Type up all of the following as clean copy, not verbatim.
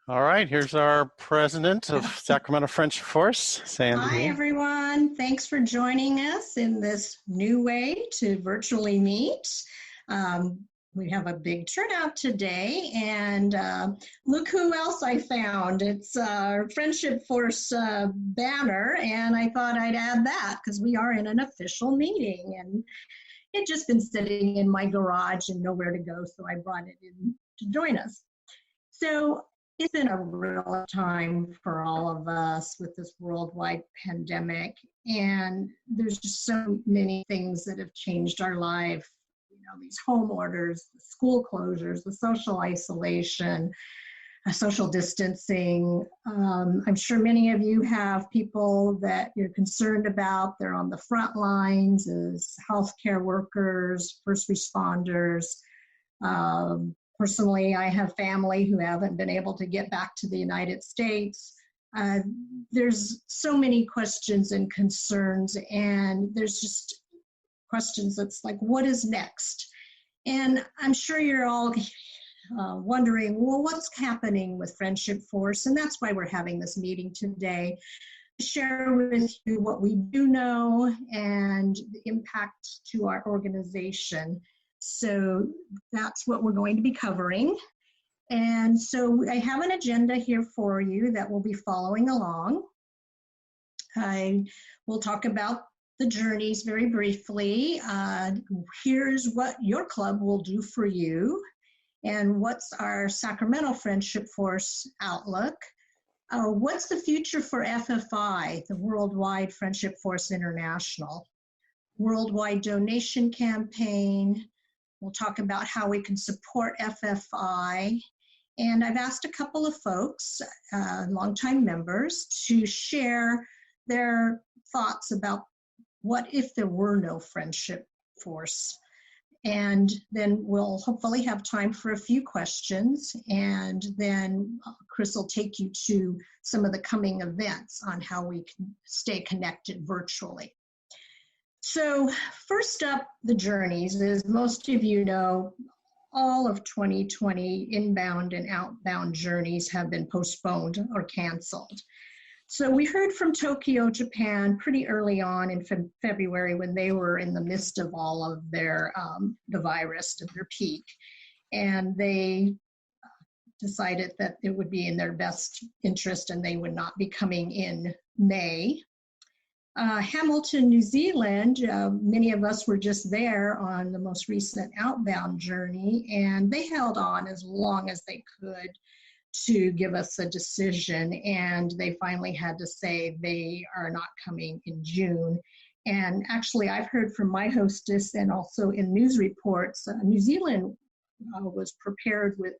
All right, here's our president of Sacramento French Force, Sandy. Hi, everyone. Thanks for joining us in this new way to virtually meet. We have a big turnout today, and look who else I found. It's our Friendship Force banner, and I thought I'd add that because we are in an official meeting, and it just been sitting in my garage and nowhere to go, so I brought it in to join us. So it's been a real time for all of us with this worldwide pandemic, and there's just so many things that have changed our life. You know, these home orders, the school closures, the social isolation, social distancing. I'm sure many of you have people that you're concerned about. They're on the front lines as healthcare workers, first responders. Personally, I have family who haven't been able to get back to the United States. There's so many questions and concerns, and there's just questions that's like, what is next? And I'm sure you're all wondering, well, what's happening with Friendship Force? And that's why we're having this meeting today, to share with you what we do know and the impact to our organization. So that's what we're going to be covering. And so I have an agenda here for you that we'll be following along. I will talk about the journeys very briefly. Here's what your club will do for you, and what's our Sacramento Friendship Force outlook. What's the future for FFI, the Worldwide Friendship Force International? Worldwide donation campaign. We'll talk about how we can support FFI. And I've asked a couple of folks, longtime members, to share their thoughts about what if there were no Friendship Force. And then we'll hopefully have time for a few questions. And then Chris will take you to some of the coming events on how we can stay connected virtually. So first up, the journeys. As most of you know, all of 2020 inbound and outbound journeys have been postponed or canceled. So we heard from Tokyo, Japan pretty early on in February when they were in the midst of all of their, the virus, of their peak. And they decided that it would be in their best interest and they would not be coming in May. Hamilton, New Zealand, many of us were just there on the most recent outbound journey, and they held on as long as they could to give us a decision, and they finally had to say they are not coming in June. And actually, I've heard from my hostess and also in news reports, New Zealand was prepared with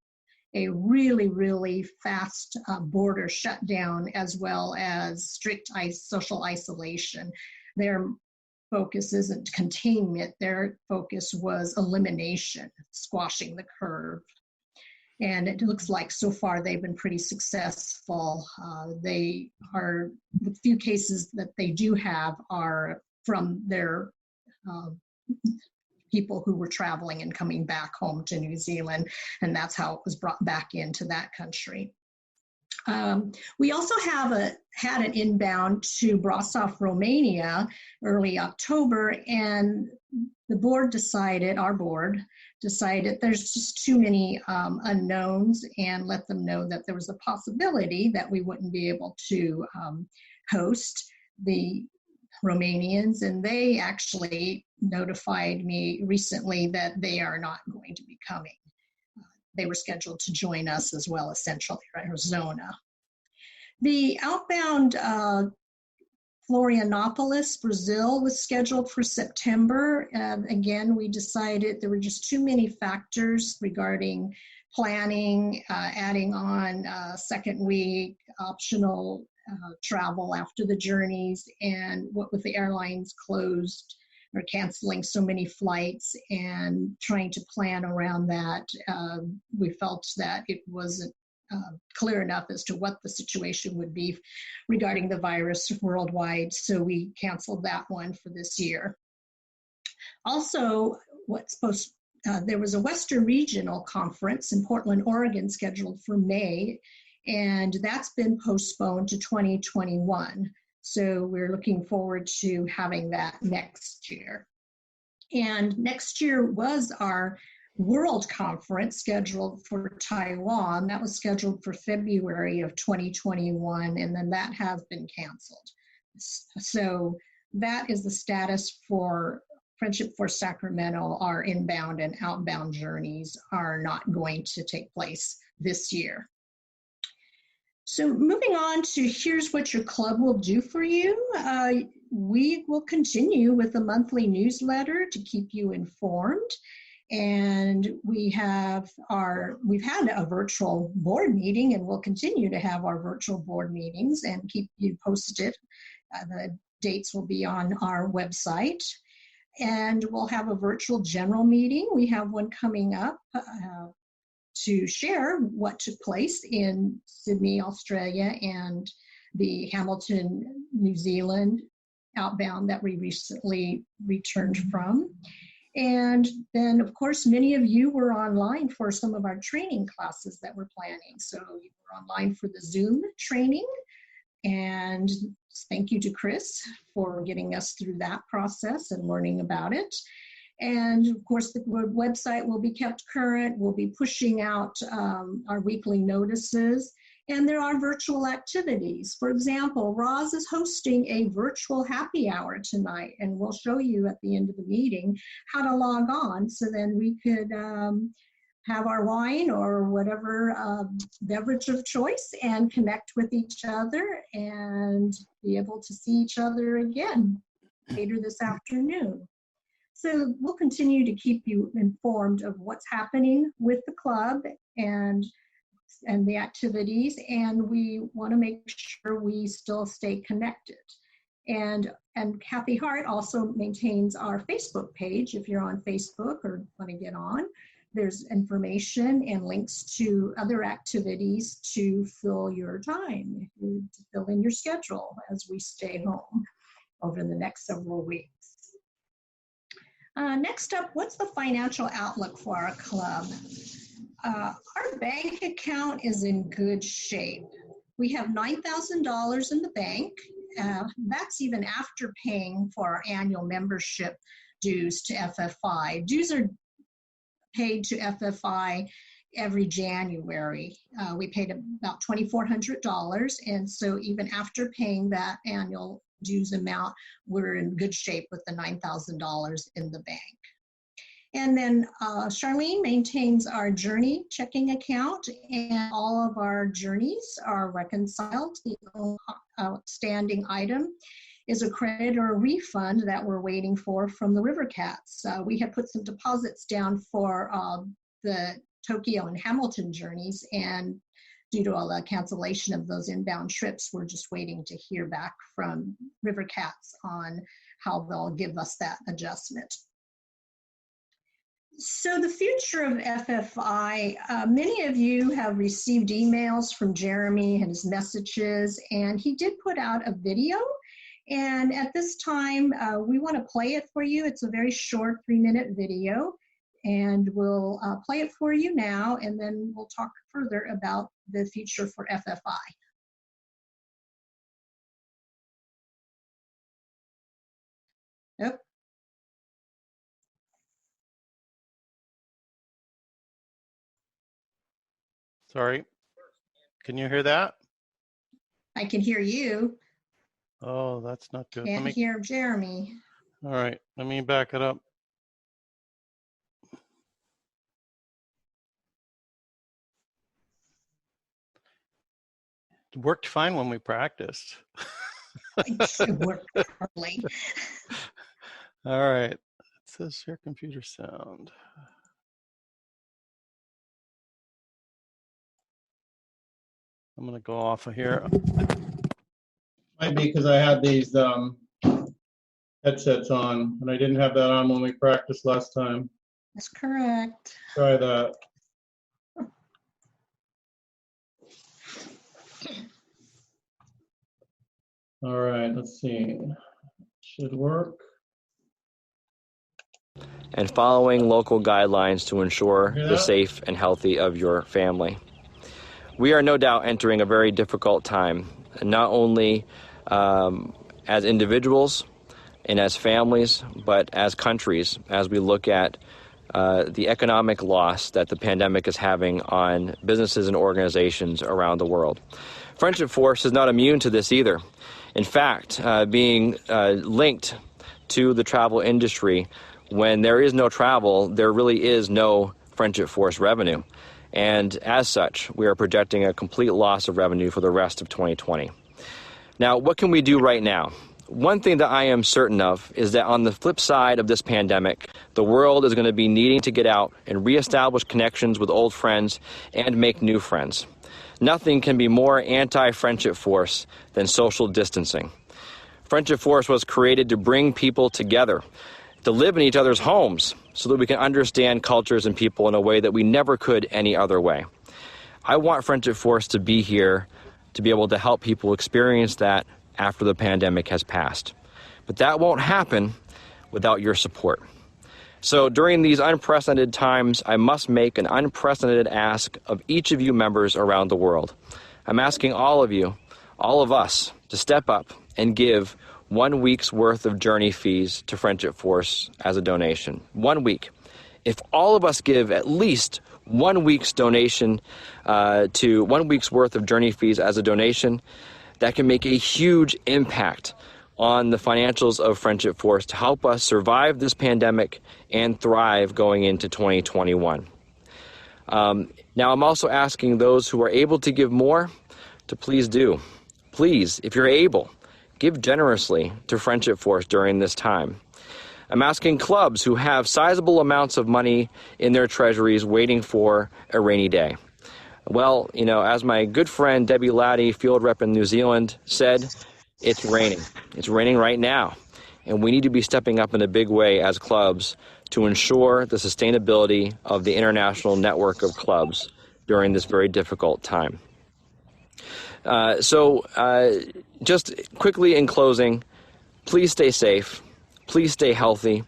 a really, really fast border shutdown, as well as strict social isolation. Their focus isn't containment, their focus was elimination, squashing the curve. And it looks like so far they've been pretty successful. The few cases that they do have are from their people who were traveling and coming back home to New Zealand, and that's how it was brought back into that country. We also had an inbound to Brasov, Romania, early October, and the board decided, our board decided there's just too many unknowns, and let them know that there was a possibility that we wouldn't be able to host the Romanians, and they actually notified me recently that they are not going to be coming. They were scheduled to join us, as well as Central Arizona. The outbound Florianopolis, Brazil, was scheduled for September. Again, we decided there were just too many factors regarding planning, adding on second week, optional travel after the journeys, and what with the airlines closed or canceling so many flights and trying to plan around that, we felt that it wasn't clear enough as to what the situation would be regarding the virus worldwide, so we canceled that one for this year. Also, there was a Western Regional Conference in Portland, Oregon, scheduled for May, And that's been postponed to 2021. So we're looking forward to having that next year. And next year was our World Conference scheduled for Taiwan. That was scheduled for February of 2021, and then that has been canceled. So that is the status for Friendship Force Sacramento. Our inbound and outbound journeys are not going to take place this year. So moving on to here's what your club will do for you. We will continue with a monthly newsletter to keep you informed. And we've had a virtual board meeting, and we'll continue to have our virtual board meetings and keep you posted. The dates will be on our website. And we'll have a virtual general meeting. We have one coming up to share what took place in Sydney, Australia, and the Hamilton, New Zealand outbound that we recently returned from. And then, of course, many of you were online for some of our training classes that we're planning. So you were online for the Zoom training. And thank you to Chris for getting us through that process and learning about it. And of course, the website will be kept current. We'll be pushing out our weekly notices. And there are virtual activities. For example, Roz is hosting a virtual happy hour tonight, and we'll show you at the end of the meeting how to log on, so then we could have our wine or whatever beverage of choice and connect with each other and be able to see each other again later this afternoon. So we'll continue to keep you informed of what's happening with the club and the activities, and we want to make sure we still stay connected. And Kathy Hart also maintains our Facebook page. If you're on Facebook or want to get on, there's information and links to other activities to fill your time, to fill in your schedule as we stay home over the next several weeks. Next up, what's the financial outlook for our club? Our bank account is in good shape. We have $9,000 in the bank. That's even after paying for our annual membership dues to FFI. Dues are paid to FFI every January. We paid about $2,400, and so even after paying that annual dues amount, we're in good shape with the $9,000 in the bank. And then Charlene maintains our journey checking account, and all of our journeys are reconciled. The only outstanding item is a credit or a refund that we're waiting for from the River Cats. We have put some deposits down for the Tokyo and Hamilton journeys, and due to all the cancellation of those inbound trips, we're just waiting to hear back from River Cats on how they'll give us that adjustment. So the future of FFI, many of you have received emails from Jeremy and his messages, and he did put out a video. And at this time, we want to play it for you. It's a very short 3-minute video, and we'll play it for you now, and then we'll talk further about the future for FFI. Yep. Sorry. Can you hear that? I can hear you. Oh, that's not good. Can't hear Jeremy. All right, let me back it up. It worked fine when we practiced. It worked perfectly. All right, it says share computer sound. I'm gonna go off of here. Might be because I had these headsets on, and I didn't have that on when we practiced last time. That's correct. Try that. All right, let's see. Should work. And following local guidelines to ensure Yeah. the safe and healthy of your family. We are no doubt entering a very difficult time, not only as individuals and as families, but as countries, as we look at the economic loss that the pandemic is having on businesses and organizations around the world. Friendship Force is not immune to this either. In fact, being linked to the travel industry, when there is no travel, there really is no Friendship Force revenue. And as such, we are projecting a complete loss of revenue for the rest of 2020. Now, what can we do right now? One thing that I am certain of is that on the flip side of this pandemic, the world is going to be needing to get out and reestablish connections with old friends and make new friends. Nothing can be more anti-Friendship Force than social distancing. Friendship Force was created to bring people together, to live in each other's homes so that we can understand cultures and people in a way that we never could any other way. I want Friendship Force to be here to be able to help people experience that after the pandemic has passed. But that won't happen without your support. So during these unprecedented times, I must make an unprecedented ask of each of you members around the world. I'm asking all of you, all of us, to step up and give 1 week's worth of journey fees to Friendship Force as a donation. 1 week. If all of us give at least 1 week's donation to 1 week's worth of journey fees as a donation, that can make a huge impact on the financials of Friendship Force to help us survive this pandemic and thrive going into 2021. Now, I'm also asking those who are able to give more to please do. Please, if you're able, give generously to Friendship Force during this time. I'm asking clubs who have sizable amounts of money in their treasuries waiting for a rainy day. Well, you know, as my good friend Debbie Laddie, field rep in New Zealand, said, it's raining. It's raining right now. And we need to be stepping up in a big way as clubs to ensure the sustainability of the international network of clubs during this very difficult time. Just quickly in closing, please stay safe, please stay healthy,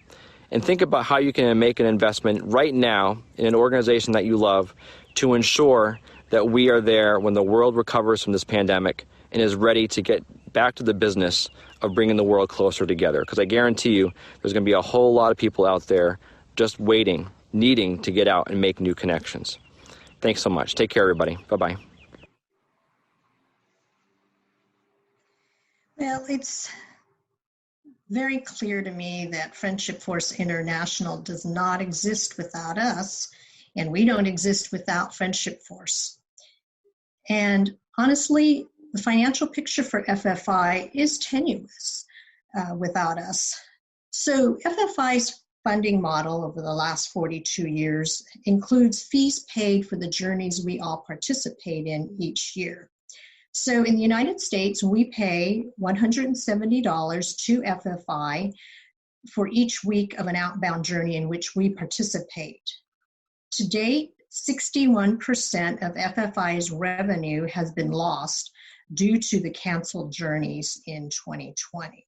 and think about how you can make an investment right now in an organization that you love to ensure that we are there when the world recovers from this pandemic and is ready to get back to the business of bringing the world closer together. Because I guarantee you there's going to be a whole lot of people out there just waiting, needing to get out and make new connections. Thanks so much. Take care, everybody. Bye-bye. Well, it's very clear to me that Friendship Force International does not exist without us, and we don't exist without Friendship Force. And honestly, the financial picture for FFI is tenuous without us. So FFI's funding model over the last 42 years includes fees paid for the journeys we all participate in each year. So in the United States, we pay $170 to FFI for each week of an outbound journey in which we participate. To date, 61% of FFI's revenue has been lost due to the canceled journeys in 2020.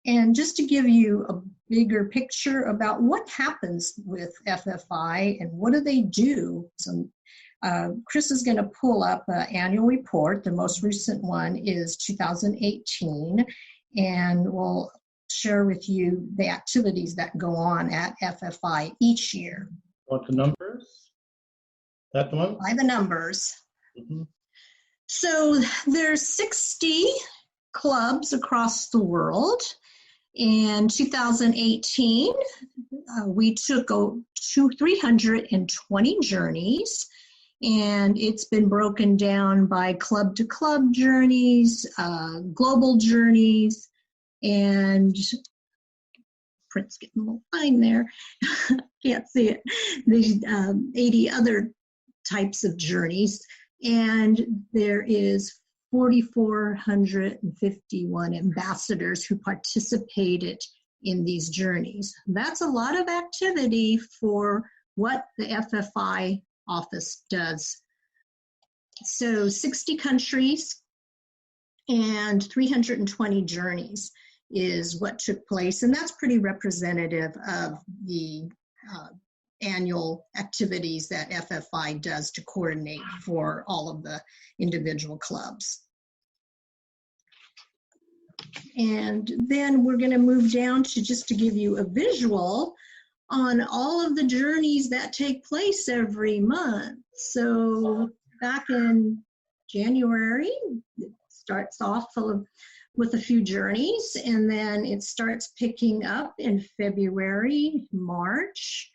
And just to give you a bigger picture about what happens with FFI and what do they do, Chris is going to pull up an annual report. The most recent one is 2018, and we'll share with you the activities that go on at FFI each year. Want the numbers? That one? By the numbers. Mm-hmm. So there's 60 clubs across the world. In 2018, we took 320 journeys, and it's been broken down by club-to-club journeys, global journeys, and print's getting a little fine there. Can't see it. There's 80 other types of journeys, and there is 4,451 ambassadors who participated in these journeys. That's a lot of activity for what the FFI office does. So 60 countries and 320 journeys is what took place, and that's pretty representative of the annual activities that FFI does to coordinate for all of the individual clubs. And then we're going to move down to just to give you a visual on all of the journeys that take place every month. So back in January, it starts off with a few journeys, and then it starts picking up in February, March.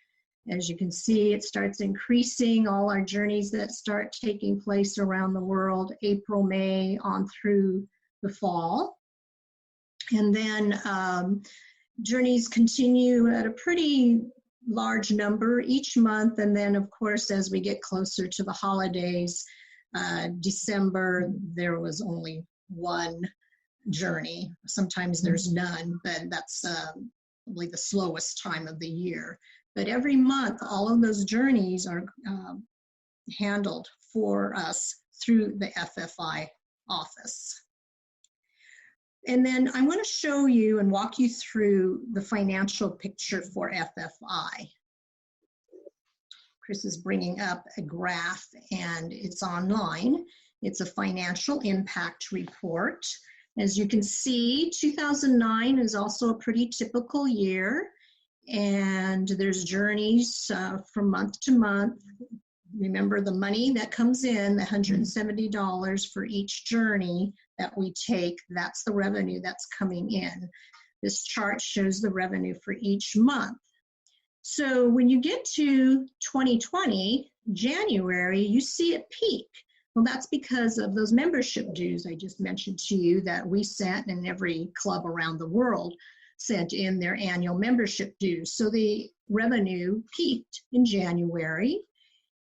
As you can see, it starts increasing all our journeys that start taking place around the world, April, May, on through the fall. And then journeys continue at a pretty large number each month. And then, of course, as we get closer to the holidays, December, there was only one journey. Sometimes there's none, but that's probably the slowest time of the year. But every month, all of those journeys are handled for us through the FFI office. And then I want to show you and walk you through the financial picture for FFI. Chris is bringing up a graph, and it's online. It's a financial impact report. As you can see, 2009 is also a pretty typical year, and there's journeys from month to month. Remember the money that comes in, the $170 for each journey that we take, that's the revenue that's coming in. This chart shows the revenue for each month. So when you get to 2020, January, you see it peak. Well, that's because of those membership dues I just mentioned to you that we sent, and every club around the world sent in their annual membership dues. So the revenue peaked in January.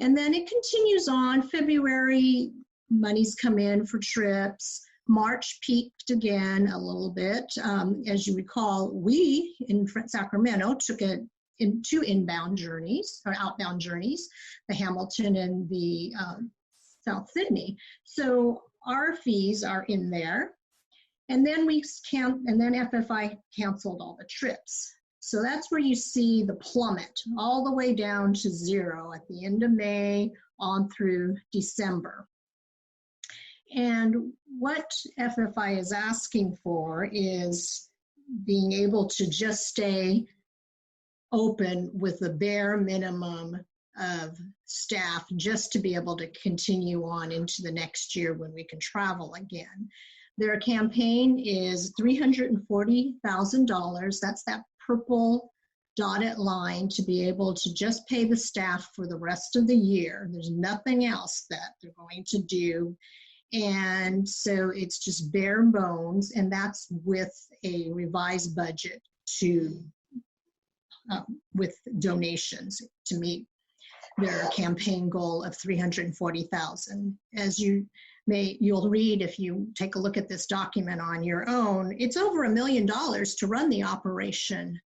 And then it continues on. February, monies come in for trips. March peaked again a little bit. As you recall, we in Sacramento took in two inbound journeys, or outbound journeys, the Hamilton and the South Sydney. So our fees are in there. And then FFI canceled all the trips. So that's where you see the plummet all the way down to zero at the end of May on through December. And what FFI is asking for is being able to just stay open with the bare minimum of staff just to be able to continue on into the next year when we can travel again. Their campaign is $340,000. That's that purple dotted line to be able to just pay the staff for the rest of the year. There's nothing else that they're going to do. And so it's just bare bones, and that's with a revised budget with donations to meet their campaign goal of $340,000. As you'll read if you take a look at this document on your own, it's over $1 million to run the operation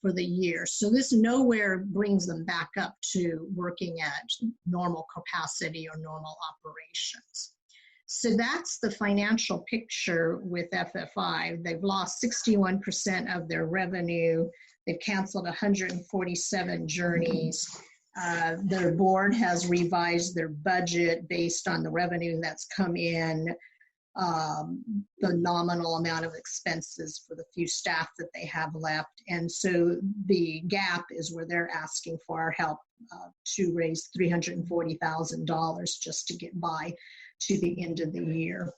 for the year. So this nowhere brings them back up to working at normal capacity or normal operations. So that's the financial picture with FFI. They've lost 61% of their revenue. They've canceled 147 journeys. Their board has revised their budget based on the revenue that's come in, the nominal amount of expenses for the few staff that they have left. And so the gap is where they're asking for our help to raise $340,000 just to get by to the end of the year.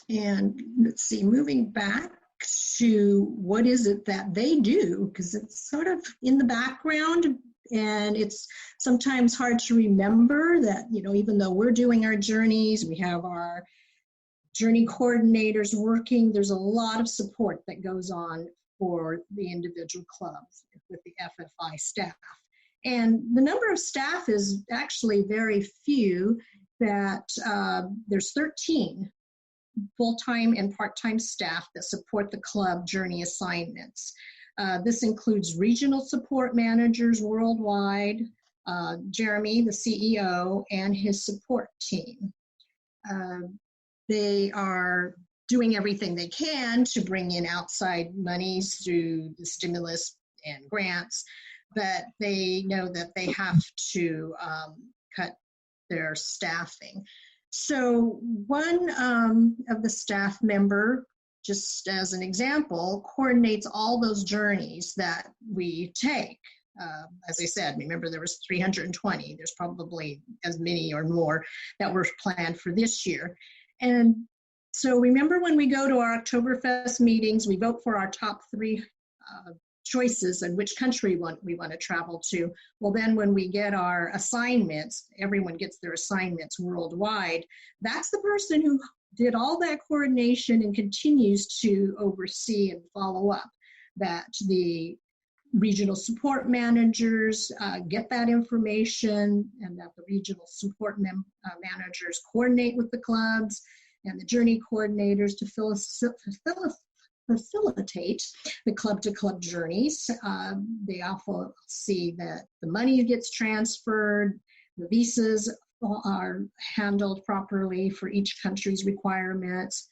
And let's see, moving back to what is it that they do, because it's sort of in the background and it's sometimes hard to remember that, even though we're doing our journeys, we have our journey coordinators working, there's a lot of support that goes on for the individual clubs with the FFI staff. And the number of staff is actually very few, that there's 13 full-time and part-time staff that support the club journey assignments. This includes regional support managers worldwide, Jeremy, the CEO, and his support team. They are doing everything they can to bring in outside monies through the stimulus and grants, but they know that they have to cut their staffing. So one of the staff member, just as an example, coordinates all those journeys that we take. As I said, remember there was 320. There's probably as many or more that were planned for this year. And so remember when we go to our Oktoberfest meetings, we vote for our top 3 choices and which country we want to travel to. Well, then when we get our assignments, everyone gets their assignments worldwide. That's the person who did all that coordination and continues to oversee and follow up that the regional support managers get that information, and that the regional support managers coordinate with the clubs and the journey coordinators to facilitate the club-to-club journeys. They also see that the money gets transferred, the visas are handled properly for each country's requirements,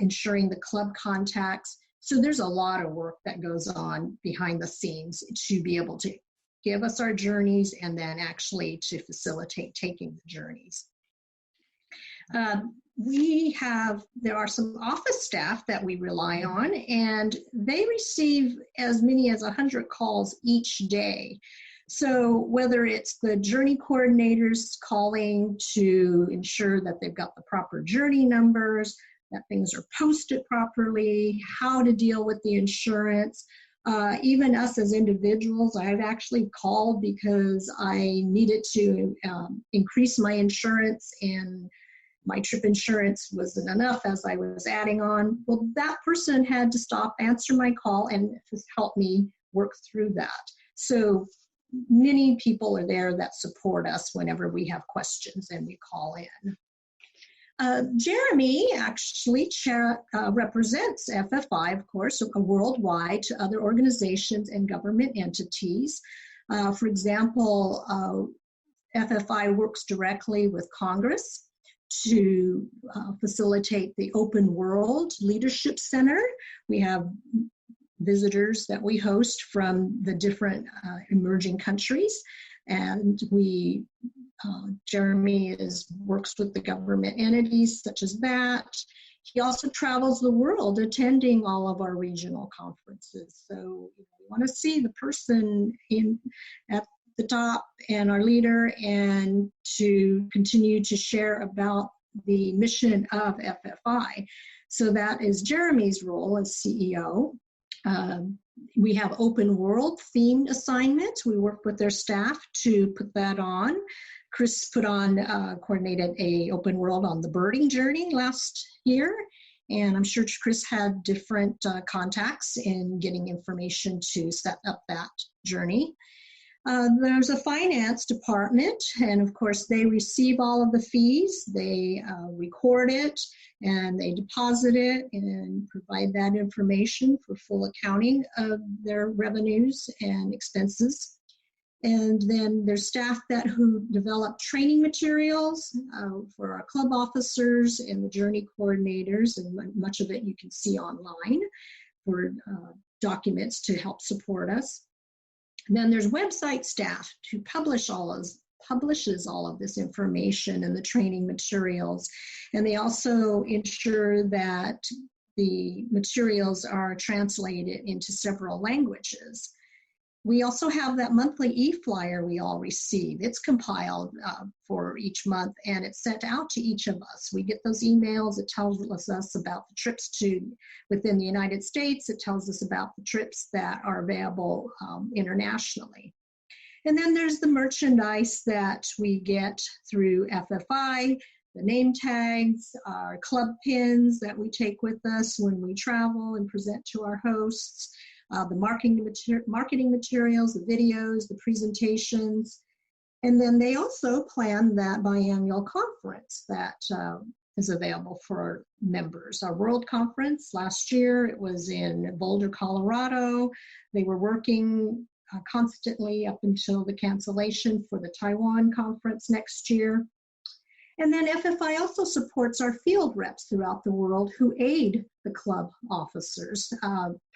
ensuring the club contacts. So there's a lot of work that goes on behind the scenes to be able to give us our journeys and then actually to facilitate taking the journeys. There are some office staff that we rely on, and they receive as many as 100 calls each day. So whether it's the journey coordinators calling to ensure that they've got the proper journey numbers, that things are posted properly, how to deal with the insurance, even us as individuals, I've actually called because I needed to increase my insurance and my trip insurance wasn't enough as I was adding on. Well, that person had to stop, answer my call, and help me work through that. So many people are there that support us whenever we have questions and we call in. Jeremy actually represents FFI, of course, worldwide to other organizations and government entities. For example, FFI works directly with Congress to facilitate the Open World Leadership Center. We have visitors that we host from the different emerging countries, and Jeremy works with the government entities such as that. He also travels the world attending all of our regional conferences. So we want to see the person at the top and our leader, and to continue to share about the mission of FFI. So that is Jeremy's role as CEO. We have open world themed assignments. We work with their staff to put that on. Chris coordinated a open world on the birding journey last year. And I'm sure Chris had different contacts in getting information to set up that journey. There's a finance department, and of course they receive all of the fees. They record it and they deposit it and provide that information for full accounting of their revenues and expenses. And then there's staff who develop training materials for our club officers and the journey coordinators, and much of it you can see online for documents to help support us. And then there's website staff who publishes all of this information and the training materials. And they also ensure that the materials are translated into several languages. We also have that monthly e-flyer we all receive. It's compiled for each month, and it's sent out to each of us. We get those emails. It tells us about the trips within the United States. It tells us about the trips that are available internationally. And then there's the merchandise that we get through FFI, the name tags, our club pins that we take with us when we travel and present to our hosts, the marketing materials, the videos, the presentations. And then they also plan that biannual conference that is available for our members. Our World Conference last year, it was in Boulder, Colorado. They were working constantly up until the cancellation for the Taiwan conference next year. And then FFI also supports our field reps throughout the world who aid the club officers.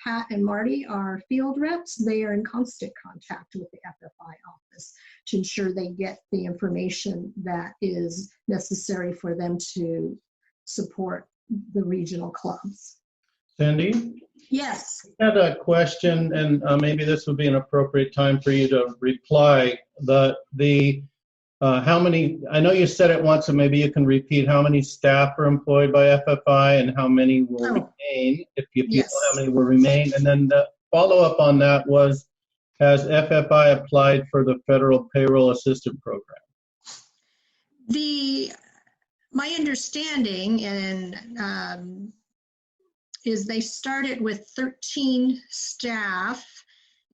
Pat and Marty are field reps. They are in constant contact with the FFI office to ensure they get the information that is necessary for them to support the regional clubs. Cindy, Yes. I had a question, and maybe this would be an appropriate time for you to reply. How many, I know you said it once, so maybe you can repeat how many staff are employed by FFI and how many will remain, if you Yes. know how many will remain. And then the follow-up on that was, has FFI applied for the federal payroll assistance program? My understanding is they started with 13 staff,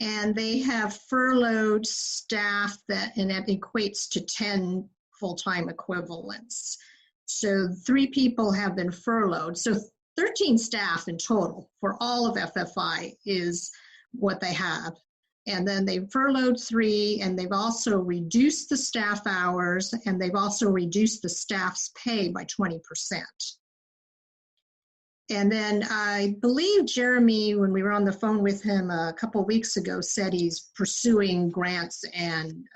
and they have furloughed staff and that equates to 10 full-time equivalents. So 3 people have been furloughed. So 13 staff in total for all of FFI is what they have. And then they've furloughed 3, and they've also reduced the staff hours, and they've also reduced the staff's pay by 20%. And then I believe Jeremy, when we were on the phone with him a couple weeks ago, said he's pursuing grants and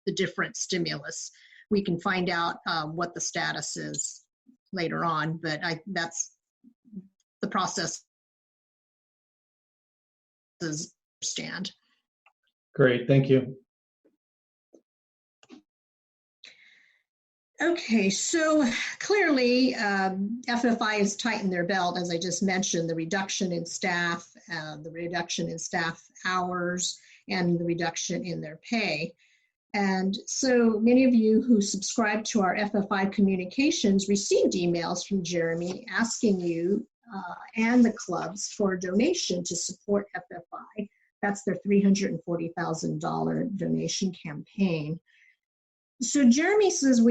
the different stimulus. We can find out what the status is later on, but that's the process is understand. Great, thank you. Okay, so clearly FFI has tightened their belt, as I just mentioned, the reduction in staff, the reduction in staff hours, and the reduction in their pay. And so many of you who subscribe to our FFI communications received emails from Jeremy asking you and the clubs for a donation to support FFI. That's their $340,000 donation campaign. So Jeremy says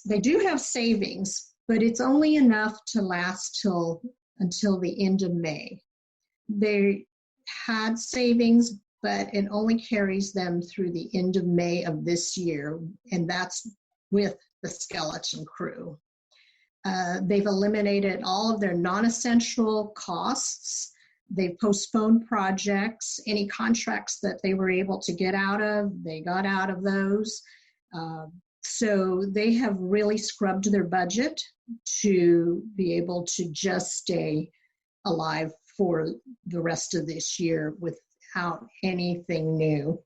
they do have savings, but it's only enough to last until the end of May. They had savings, but it only carries them through the end of May of this year, and that's with the skeleton crew. They've eliminated all of their non-essential costs. They've postponed projects. Any contracts that they were able to get out of, they got out of those. So they have really scrubbed their budget to be able to just stay alive for the rest of this year without anything new.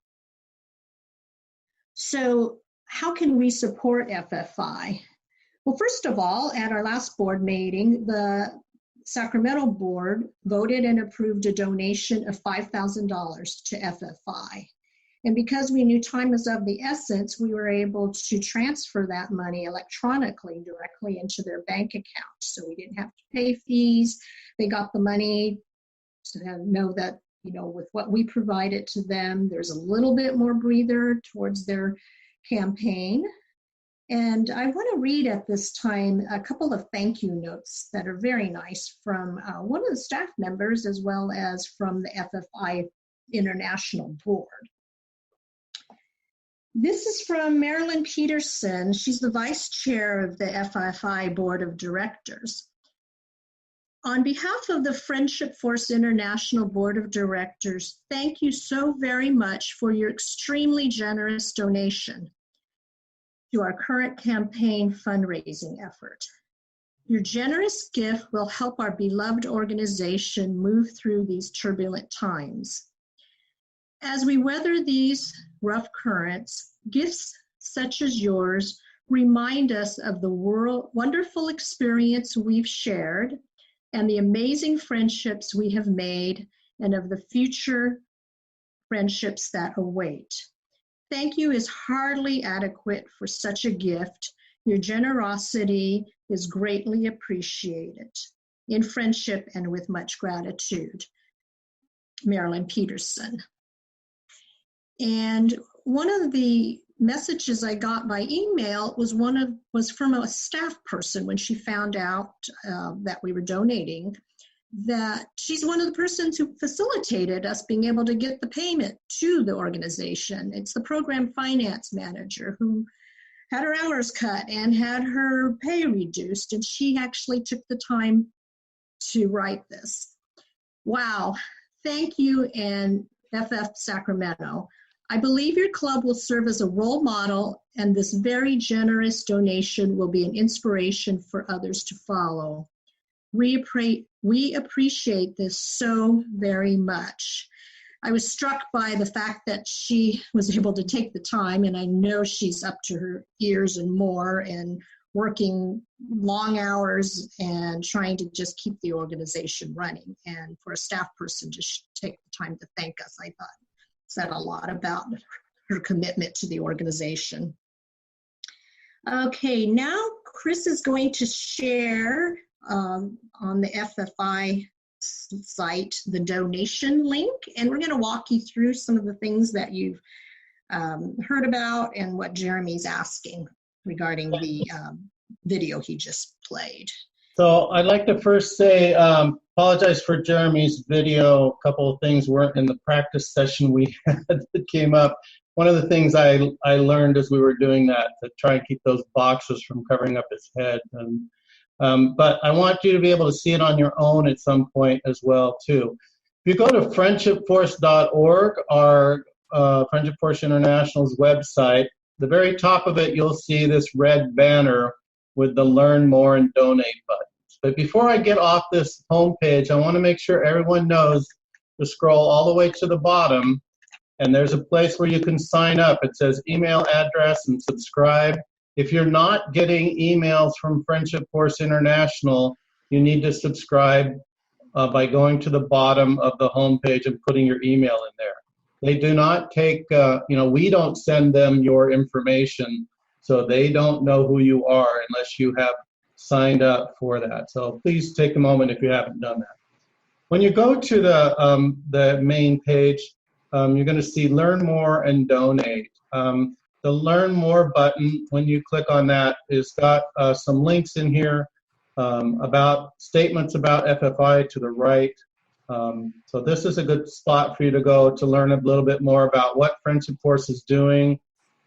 So how can we support FFI? Well, first of all, at our last board meeting, the Sacramento board voted and approved a donation of $5,000 to FFI. And because we knew time was of the essence, we were able to transfer that money electronically directly into their bank account. So we didn't have to pay fees. They got the money to know that, with what we provided to them, there's a little bit more breather towards their campaign. And I want to read at this time a couple of thank you notes that are very nice from one of the staff members as well as from the FFI International Board. This is from Marilyn Peterson. She's the vice chair of the FFI Board of Directors. On behalf of the Friendship Force International Board of Directors, thank you so very much for your extremely generous donation to our current campaign fundraising effort. Your generous gift will help our beloved organization move through these turbulent times. As we weather these rough currents, gifts such as yours remind us of the wonderful experience we've shared and the amazing friendships we have made and of the future friendships that await. Thank you is hardly adequate for such a gift. Your generosity is greatly appreciated in friendship and with much gratitude. Marilyn Peterson. And one of the messages I got by email was from a staff person when she found out that we were donating, that she's one of the persons who facilitated us being able to get the payment to the organization. It's the program finance manager who had her hours cut and had her pay reduced, and she actually took the time to write this. Wow. Thank you, and FF Sacramento. I believe your club will serve as a role model, and this very generous donation will be an inspiration for others to follow. We appreciate this so very much. I was struck by the fact that she was able to take the time, and I know she's up to her ears and more and working long hours and trying to just keep the organization running. And for a staff person to take the time to thank us, I thought said a lot about her commitment to the organization. Okay, now Chris is going to share on the FFI site the donation link, and we're going to walk you through some of the things that you've heard about and what Jeremy's asking regarding the video he just played. So I'd like to first say, apologize for Jeremy's video. A couple of things weren't in the practice session we had that came up. One of the things I learned as we were doing that, to try and keep those boxes from covering up his head. And, but I want you to be able to see it on your own at some point as well, too. If you go to friendshipforce.org, our Friendship Force International's website, the very top of it, you'll see this red banner with the Learn More and Donate buttons. But before I get off this homepage, I want to make sure everyone knows to scroll all the way to the bottom, and there's a place where you can sign up. It says email address and subscribe. If you're not getting emails from Friendship Force International, you need to subscribe by going to the bottom of the homepage and putting your email in there. They do not take, we don't send them your information, so they don't know who you are unless you have signed up for that. So please take a moment if you haven't done that. When you go to the main page, you're going to see Learn More and Donate. The Learn More button, when you click on that, is got some links in here about statements about FFI to the right. So this is a good spot for you to go to learn a little bit more about what Friendship Force is doing.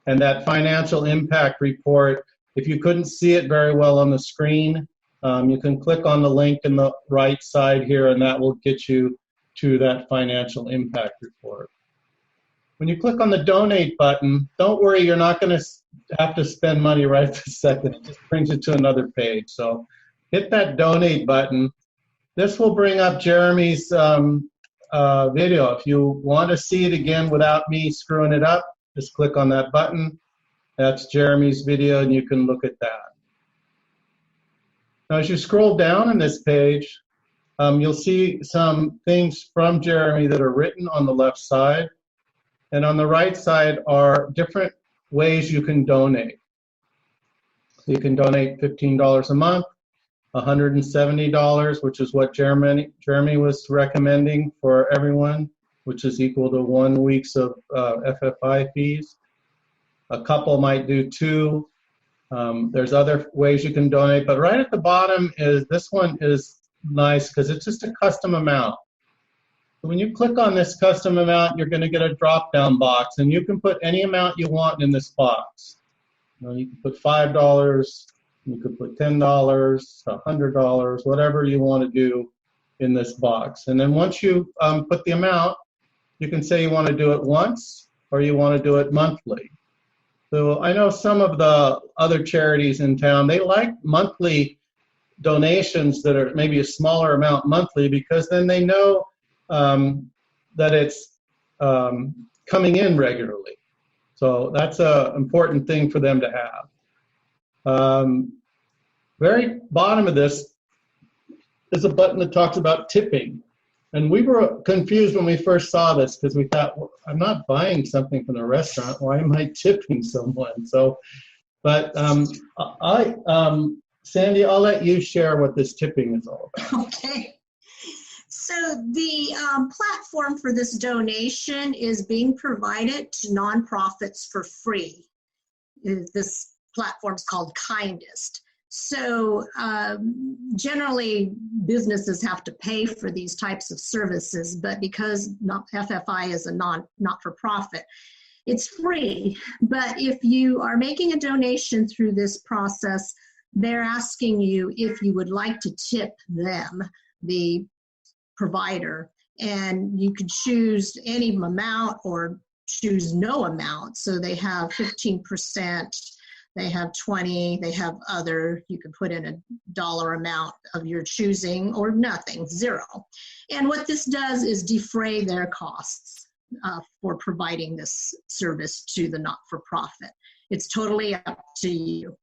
And that financial impact report, if you couldn't see it very well on the screen, you can click on the link in the right side here, and that will get you to that financial impact report. When you click on the donate button, don't worry, you're not going to have to spend money right this second. It just brings you to another page. So hit that donate button. This will bring up Jeremy's video. If you want to see it again without me screwing it up, just click on that button. That's Jeremy's video, and you can look at that. Now, as you scroll down on this page, you'll see some things from Jeremy that are written on the left side. And on the right side are different ways you can donate. So you can donate $15 a month, $170, which is what Jeremy was recommending for everyone, which is equal to 1 week's of FFI fees. A couple might do 2. There's other ways you can donate, but right at the bottom is, this one is nice because it's just a custom amount. So when you click on this custom amount, you're going to get a drop-down box, and you can put any amount you want in this box. You can put $5, you could put $10, $100, whatever you want to do in this box. And then once you put the amount, you can say you want to do it once or you want to do it monthly. So I know some of the other charities in town, they like monthly donations that are maybe a smaller amount monthly, because then they know that it's coming in regularly. So that's an important thing for them to have. Very bottom of this is a button that talks about tipping. And we were confused when we first saw this, because we thought, well, I'm not buying something from the restaurant. Why am I tipping someone? So, but Sandy, I'll let you share what this tipping is all about. Okay. So the platform for this donation is being provided to nonprofits for free. This platform is called Kindest. So generally, businesses have to pay for these types of services, but because FFI is a not-for-profit, It's free, but if you are making a donation through this process, they're asking you if you would like to tip them, the provider, and you could choose any amount or choose no amount. So they have 15%, they have 20, they have other, you can put in a dollar amount of your choosing or nothing, zero. And what this does is defray their costs for providing this service to the not-for-profit. It's totally up to you.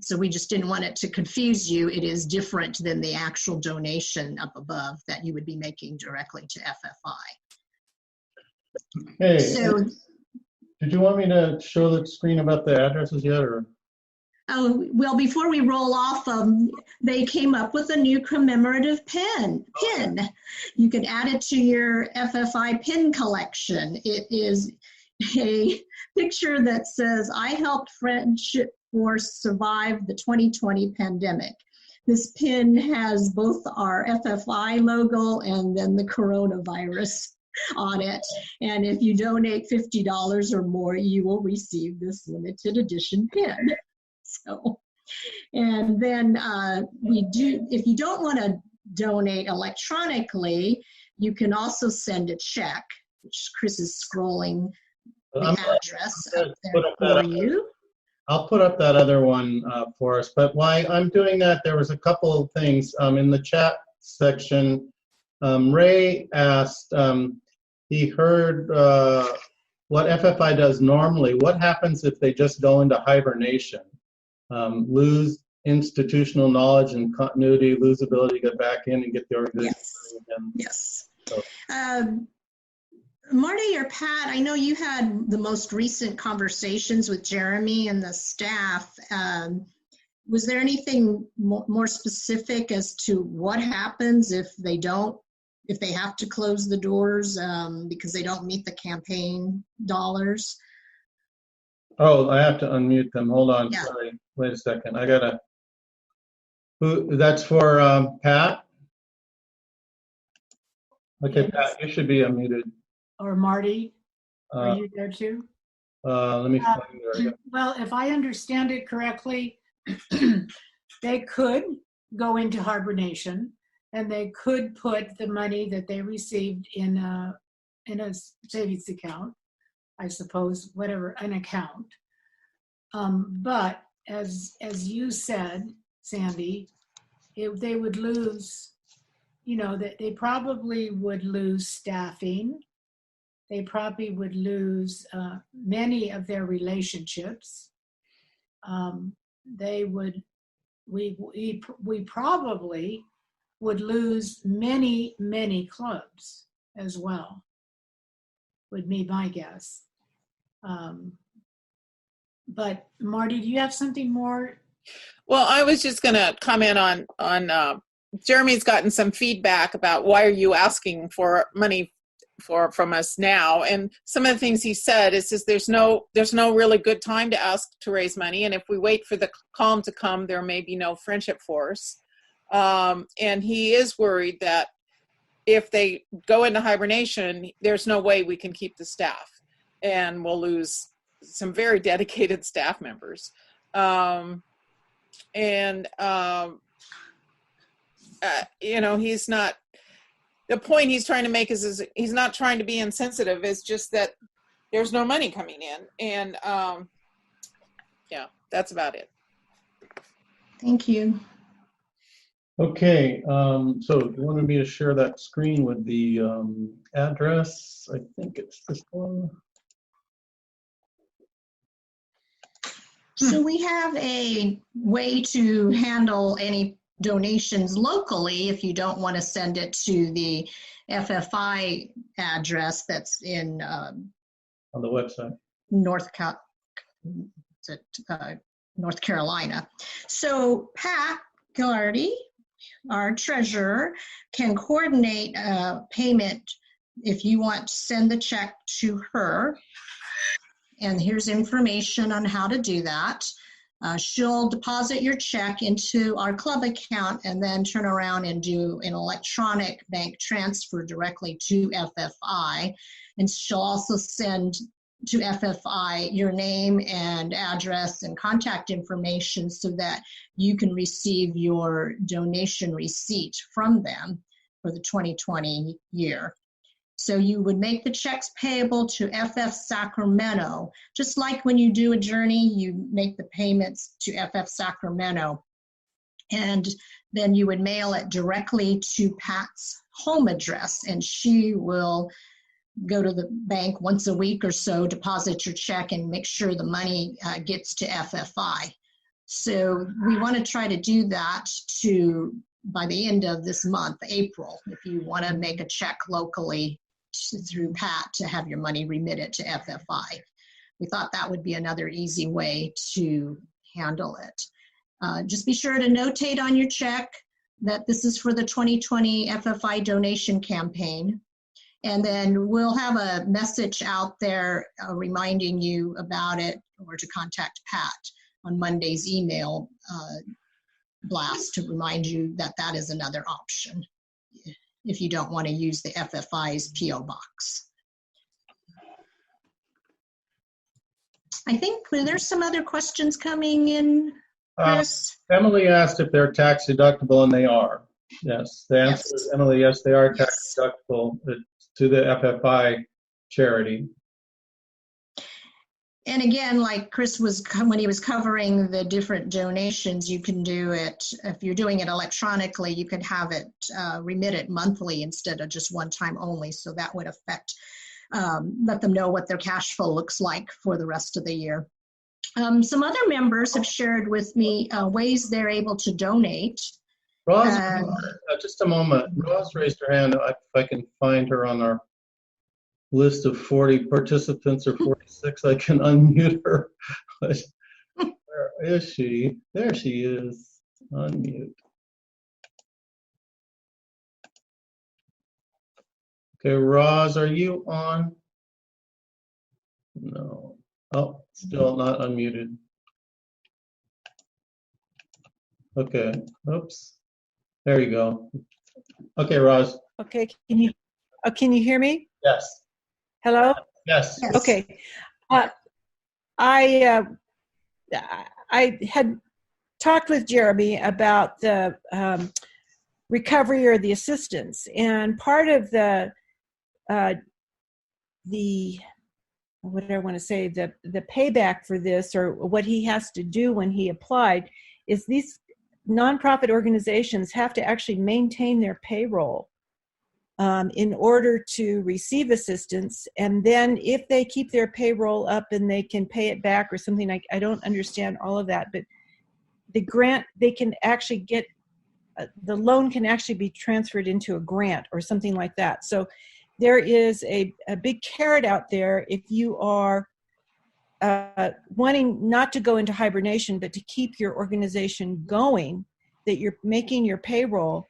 So we just didn't want it to confuse you. It is different than the actual donation up above that you would be making directly to FFI. Hey, So, did you want me to show the screen about the addresses yet, or? oh, well, before we roll off, they came up with a new commemorative pin. You can add it to your FFI pin collection. It is a picture that says, "I helped Friendship Force survive the 2020 pandemic." This pin has both our FFI logo and then the coronavirus on it. And if you donate $50 or more, you will receive this limited edition pin. So, and then if you don't want to donate electronically, you can also send a check, which Chris is scrolling the address up there for you. I'll put up that other one for us. But while I'm doing that, there was a couple of things in the chat section. Ray asked, he heard what FFI does normally. What happens if they just go into hibernation? Lose institutional knowledge and continuity, lose ability to get back in and get the organization again. Yes. So. Marty or Pat, I know you had the most recent conversations with Jeremy and the staff. Was there anything more specific as to what happens if they have to close the doors because they don't meet the campaign dollars? Oh, I have to unmute them. Hold on. Yeah. Sorry. Wait a second. That's for Pat? Okay, Pat, you should be unmuted. Or Marty, are you there too? Let me find there. Well, if I understand it correctly, they could go into hibernation and they could put the money that they received in a savings account, I suppose, whatever, an account. But as you said, Sandy, they would lose, they probably would lose staffing. They probably would lose many of their relationships. We probably would lose many, many clubs as well, would be my guess. But Marty, do you have something more? Well, I was just going to comment on Jeremy's gotten some feedback about why are you asking for money from us now, and some of the things he said is just there's no really good time to ask to raise money, and if we wait for the calm to come, there may be no Friendship Force, and he is worried that if they go into hibernation, there's no way we can keep the staff, and we'll lose some very dedicated staff members, he's not. The point he's trying to make is he's not trying to be insensitive. It's just that there's no money coming in. And that's about it. Thank you. Okay, so you wanted me to share that screen with the address. I think it's this one. So we have a way to handle any donations locally if you don't want to send it to the FFI address that's in On the website. North Carolina. So Pat Gardy, our treasurer, can coordinate a payment if you want to send the check to her. And here's information on how to do that. She'll deposit your check into our club account and then turn around and do an electronic bank transfer directly to FFI. And she'll also send to FFI your name and address and contact information so that you can receive your donation receipt from them for the 2020 year. So you would make the checks payable to FF Sacramento, just like when you do a journey, you make the payments to FF Sacramento. And then you would mail it directly to Pat's home address, and she will go to the bank once a week or so, deposit your check, and make sure the money gets to FFI. So we want to try to do that by the end of this month, April, if you want to make a check locally through Pat to have your money remitted to FFI. We thought that would be another easy way to handle it. Just be sure to notate on your check that this is for the 2020 FFI donation campaign. And then we'll have a message out there reminding you about it, or to contact Pat on Monday's email blast to remind you that that is another option if you don't want to use the FFI's PO box. I think there's some other questions coming in, Chris. Emily asked if they're tax deductible, and they are. Yes, the answer is, Emily, yes, they are tax deductible to the FFI charity. And again, like Chris was, when he was covering the different donations, you can do it, if you're doing it electronically, you could have it remitted monthly instead of just one time only. So that would affect, let them know what their cash flow looks like for the rest of the year. Some other members have shared with me ways they're able to donate. Roz, just a moment. Roz raised her hand. If I can find her on our list of 40 participants, or 46, I can unmute her. Where is she? There she is. Unmute. Okay, Roz, are you on? No. Oh, still not unmuted. Okay, oops. There you go. Okay, Roz. Okay, can you hear me? Yes. Hello? Yes. Okay. I had talked with Jeremy about the recovery or the assistance, and part of the what do I want to say, the payback for this, or what he has to do when he applied, is these nonprofit organizations have to actually maintain their payroll in order to receive assistance. And then if they keep their payroll up and they can pay it back or something, I don't understand all of that, but the grant, they can actually get, the loan can actually be transferred into a grant or something like that. So there is a big carrot out there if you are wanting not to go into hibernation, but to keep your organization going, that you're making your payroll,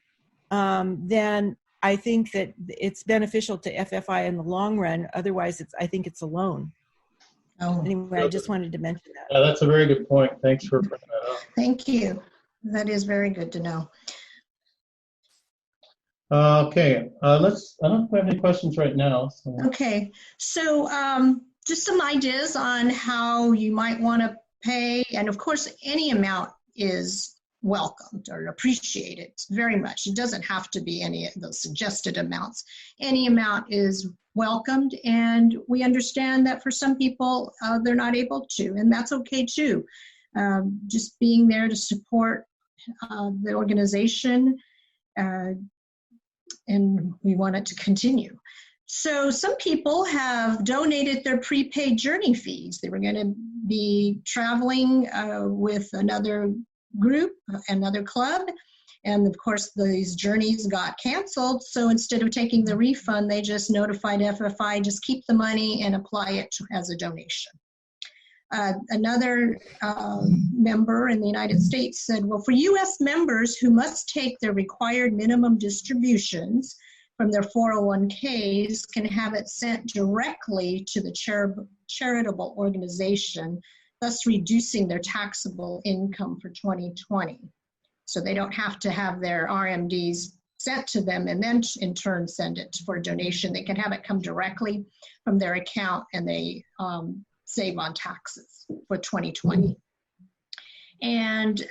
then I think that it's beneficial to FFI in the long run. Otherwise, I think it's a loan. Oh, anyway, I just wanted to mention that. Yeah, that's a very good point. Thanks for bringing that up. thank you. That is very good to know. Okay, I don't have any questions right now. So. Okay, so just some ideas on how you might want to pay. And of course, any amount is welcomed or appreciated very much. It doesn't have to be any of those suggested amounts. Any amount is welcomed, and we understand that for some people, they're not able to, and that's okay too. Just being there to support the organization, and we want it to continue. So some people have donated their prepaid journey fees. They were going to be traveling with another group, another club, and of course these journeys got canceled. So instead of taking the refund, they just notified FFI, just keep the money and apply it as a donation. Another member in the United States said, well, for U.S. members who must take their required minimum distributions from their 401ks can have it sent directly to the charitable organization thus reducing their taxable income for 2020. So they don't have to have their RMDs sent to them and then in turn send it for a donation. They can have it come directly from their account, and they save on taxes for 2020. And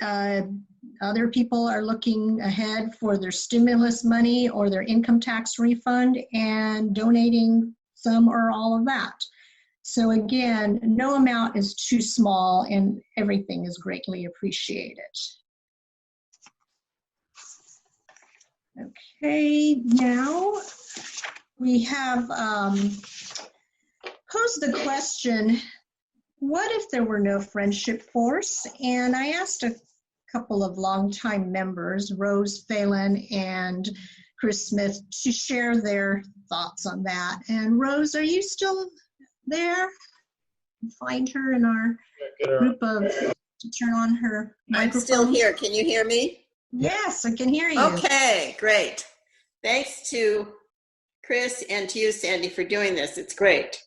other people are looking ahead for their stimulus money or their income tax refund and donating some or all of that. So again, no amount is too small, and everything is greatly appreciated. Okay, now we have posed the question, what if there were no friendship force? And I asked a couple of longtime members, Rose Phelan and Chris Smith, to share their thoughts on that. And Rose, are you still there? Find her in our group of, to turn on her microphone. I'm still here. Can you hear me? Yes, I can hear you. Okay, great. Thanks to Chris and to you, Sandy, for doing this. It's great.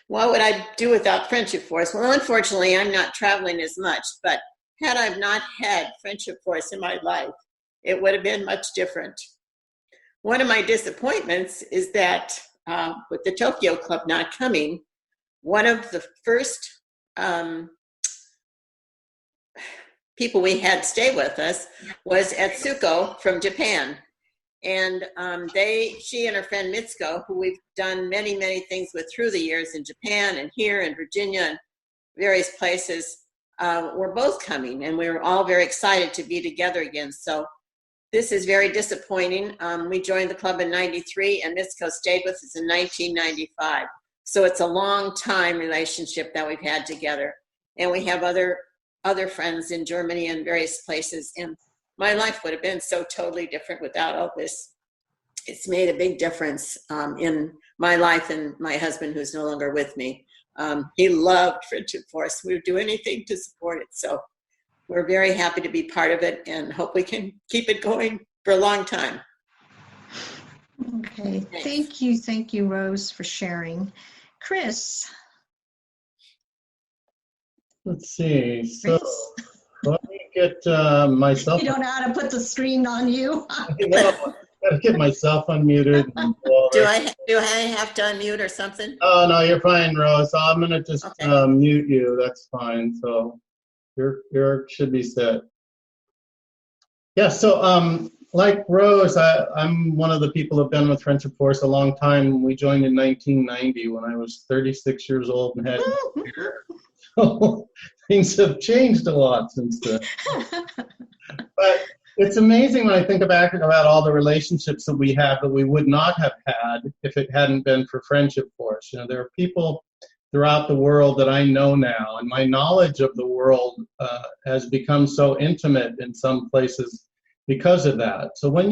What would I do without Friendship Force? Well, unfortunately, I'm not traveling as much, but had I not had Friendship Force in my life, it would have been much different. One of my disappointments is that with the Tokyo Club not coming, one of the first people we had stay with us was Atsuko from Japan. And she and her friend Mitsuko, who we've done many, many things with through the years in Japan and here in Virginia and various places, were both coming. And we were all very excited to be together again. So this is very disappointing. We joined the club in '93 and Mitsuko stayed with us in 1995. So it's a long time relationship that we've had together. And we have other friends in Germany and various places. And my life would have been so totally different without all this. It's made a big difference in my life and my husband, who's no longer with me. He loved Friendship Force. We would do anything to support it. So we're very happy to be part of it and hope we can keep it going for a long time. Okay, Thanks. thank you, Rose, for sharing. Chris. Let's see. So Chris? let me get myself. You don't know how to put the screen on you. Gotta get myself unmuted. Do I have to unmute or something? Oh no, you're fine, Rose. I'm gonna just Okay. mute you. That's fine. So you're should be set. Yeah. So like Rose, I'm one of the people who've been with Friendship Force a long time. We joined in 1990 when I was 36 years old and had. So things have changed a lot since then. But it's amazing when I think back about all the relationships that we have that we would not have had if it hadn't been for Friendship Force. You know, there are people throughout the world that I know now, and my knowledge of the world has become so intimate in some places because of that. So when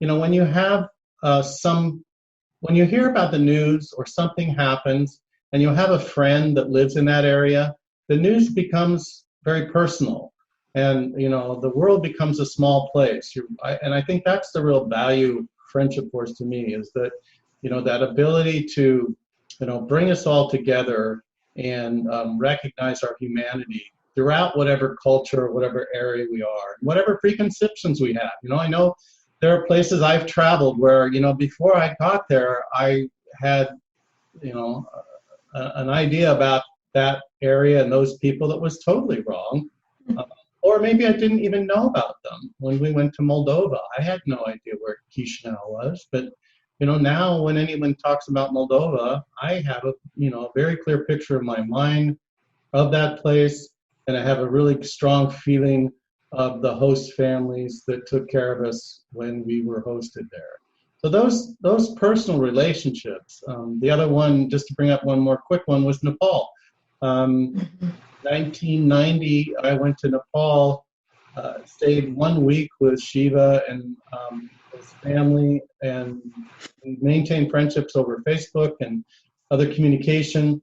when you have when you hear about the news or something happens, and you have a friend that lives in that area, the news becomes very personal. And, the world becomes a small place. And I think that's the real value of Friendship Force to me, is that, that ability to, bring us all together and recognize our humanity throughout whatever culture or whatever area we are, whatever preconceptions we have. I know there are places I've traveled where, before I got there, I had, an idea about that area and those people that was totally wrong. Or maybe I didn't even know about them. When we went to Moldova, I had no idea where Chisinau was. But, now when anyone talks about Moldova, I have a very clear picture in my mind of that place. And I have a really strong feeling of the host families that took care of us when we were hosted there. So those personal relationships. The other one, just to bring up one more quick one, was Nepal. 1990, I went to Nepal, stayed 1 week with Shiva and his family, and maintained friendships over Facebook and other communication,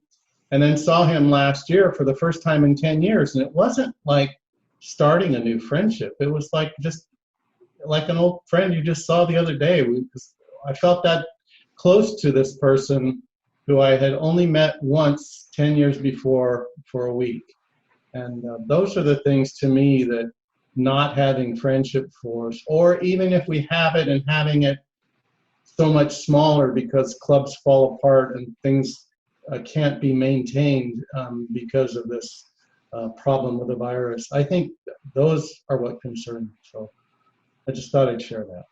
and then saw him last year for the first time in 10 years. And it wasn't like starting a new friendship. It was like just like an old friend you just saw the other day. I felt that close to this person who I had only met once 10 years before for a week. And those are the things to me that not having friendship force, or even if we have it and having it so much smaller because clubs fall apart and things can't be maintained because of this problem with the virus. I think those are what concern me. So I just thought I'd share that.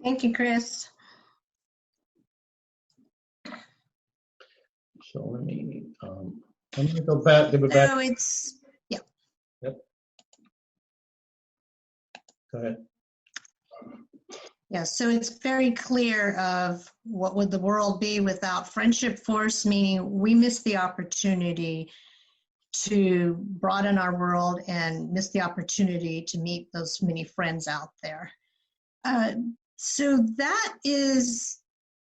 Thank you, Chris. So let me, I'm going to go back, give it back. So it's, yeah. Yep. Go ahead. Yeah, so it's very clear of what would the world be without friendship force, meaning we miss the opportunity to broaden our world and miss the opportunity to meet those many friends out there. So that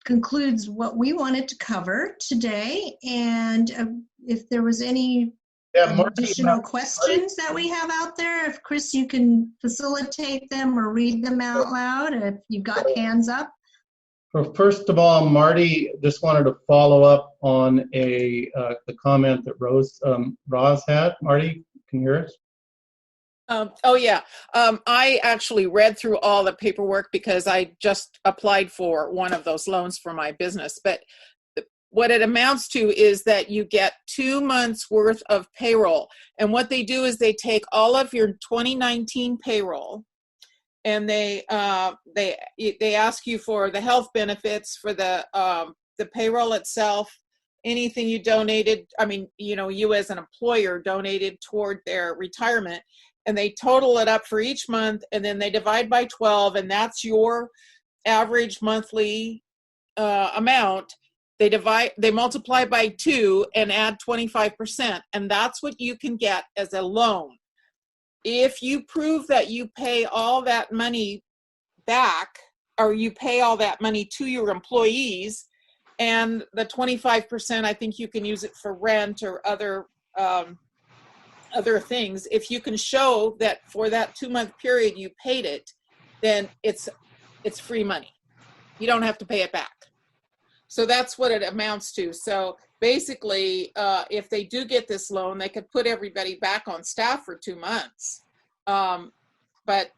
concludes what we wanted to cover today. And if there was any additional questions that we have out there, if Chris, you can facilitate them or read them out loud, if you've got hands up. Well, first of all, Marty just wanted to follow up on the comment that Roz had. Marty, can you hear us? Oh, yeah. I actually read through all the paperwork because I just applied for one of those loans for my business. But what it amounts to is that you get 2 months worth of payroll. And what they do is they take all of your 2019 payroll and they ask you for the health benefits, for the payroll itself, anything you donated. I mean, you as an employer donated toward their retirement. And they total it up for each month, and then they divide by 12, and that's your average monthly amount. They multiply by 2 and add 25%, and that's what you can get as a loan. If you prove that you pay all that money back, or you pay all that money to your employees, and the 25%, I think you can use it for rent or other things. If you can show that for that 2-month period you paid it, then it's free money. You don't have to pay it back. So that's what it amounts to. So basically, if they do get this loan, they could put everybody back on staff for 2 months. But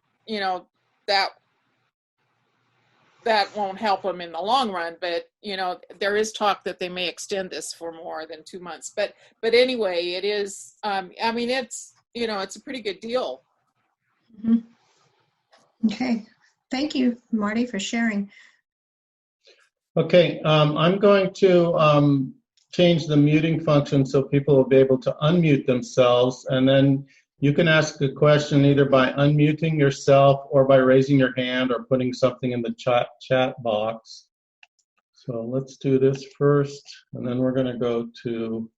that won't help them in the long run. But there is talk that they may extend this for more than 2 months. But anyway, it is. It's a pretty good deal. Mm-hmm. Okay, thank you, Marty, for sharing. Okay, I'm going to change the muting function so people will be able to unmute themselves, and then you can ask a question either by unmuting yourself or by raising your hand or putting something in the chat box. So let's do this first, and then we're going to go to